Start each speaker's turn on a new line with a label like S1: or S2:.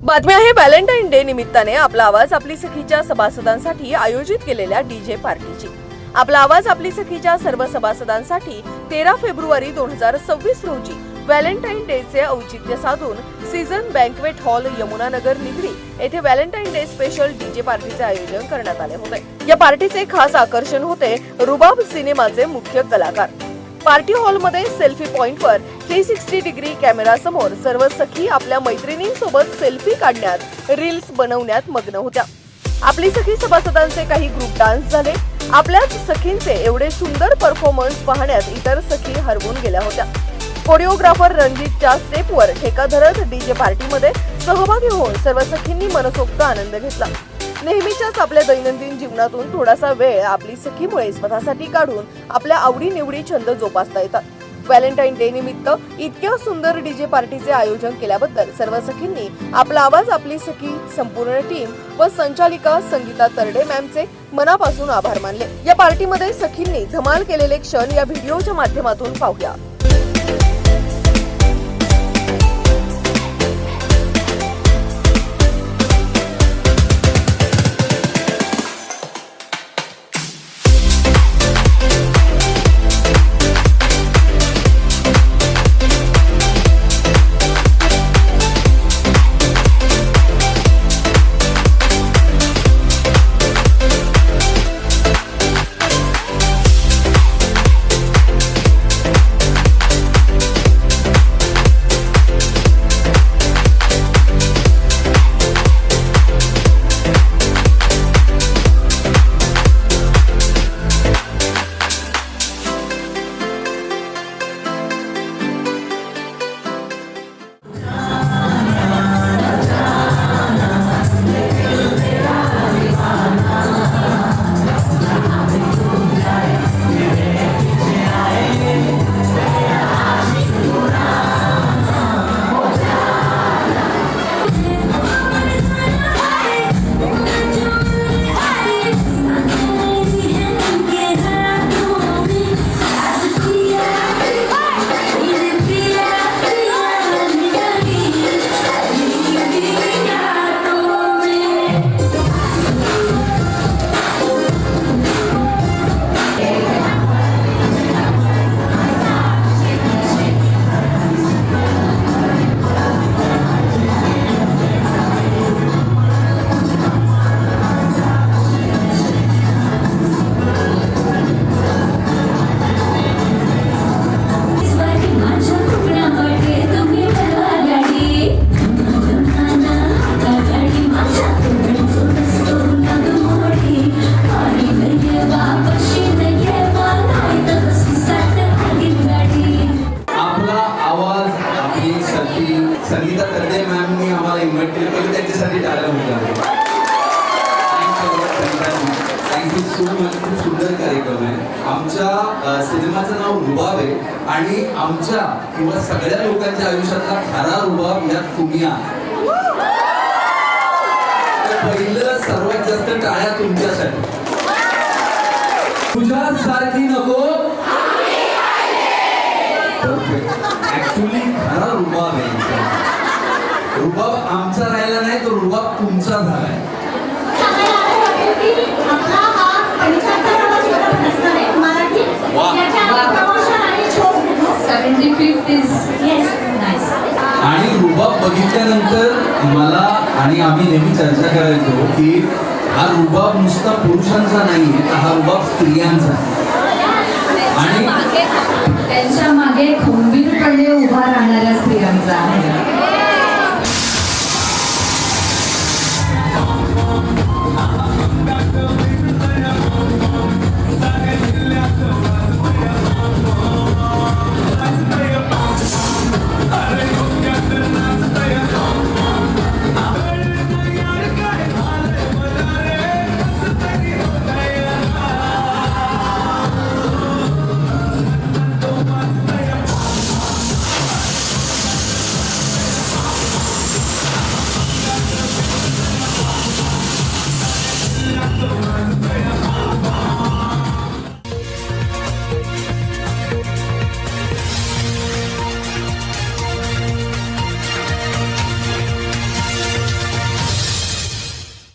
S1: बातमी आहे Valentine day निमित्ताने आपला आवाज आपली सखीच्या सभासदांसाठी आयोजित केलेल्या डीजे पार्टीची। आपला आवाज आपली सखीच्या सर्व सभासदांसाठी 13 फेब्रुवारी 2026 रोजी व्हॅलेंटाईन डेचे औचित्य साधून season banquet hall Yamunanagar Nigdi येथे व्हॅलेंटाईन डे स्पेशल डीजे पार्टीचे आयोजन करण्यात आले होते। या पार्टीचे खास आकर्षण होते रुबाब सिनेमाचे मुख्य कलाकार। पार्टी हॉल मध्ये सेल्फी पॉइंट वर 360 डिग्री कॅमेरा समोर सर्व सखी आपल्या मैत्रिणींसोबत सेल्फी काढण्यात, रील्स बनवण्यात मग्न होत्या। आपली सखी सभासदांचे काही ग्रुप डान्स झाले। आपल्याच सखींचे एवढे सुंदर परफॉर्मन्स पाहण्यात इतर सखी हरवून गेल्या होत्या। कोरिओग्राफर रणजितच्या स्टेपवर ठेका धरत डीजे पार्टीमध्ये सहभागी होऊन सर्व सखींनी मनसोक्त आनंद घेतला। नेहमीच्याच आपल्या दैनंदिन जीवनातून थोडासा वेळ आपली सखीमुळे स्वतःसाठी काढून आपल्या आवडी-निवडी छंद जोपासता येतात। व्हॅलेंटाईन डे निमित्त इतक्या सुंदर डीजे पार्टीचे आयोजन केल्याबद्दल सर्व सखींनी आपला आवाज आपली सखी संपूर्ण टीम व संचालिका संगीता तरडे मॅमचे मनापासून आभार मानले। या पार्टीमध्ये सखींनी धमाल केलेले क्षण या व्हिडिओच्या माध्यमातून पाहूया।
S2: संगीता तरडे मॅमनी आम्हाला इन्व्हाइट केलं, पहिले त्यांच्यासाठी टाळ्या होत्या। Thank you so much. खूप सुंदर कार्यक्रम आहे। आमच्या सिनेमाचं नाव रुबाब आहे आणि आमच्या किंवा सगळ्या लोकांच्या आयुष्यातला खरा रुबाब या तुम्ही आहात। पहिलं सर्वात जास्त टाळ्या तुमच्यासाठी। तुझ्यासारखी नको ऍक्च्युली खरा रुबाब आहे। रुबाब आमचा राहिला नाही, तो रुबाब तुमचा झालाय। आणि रुबाब बघितल्यानंतर मला आणि आम्ही नेहमी चर्चा करायचो की हा रुबाब नुसता पुरुषांचा नाही, तर हा रुबाब स्त्रियांचा। आणि
S3: त्यांच्या मागे खंबीरपणे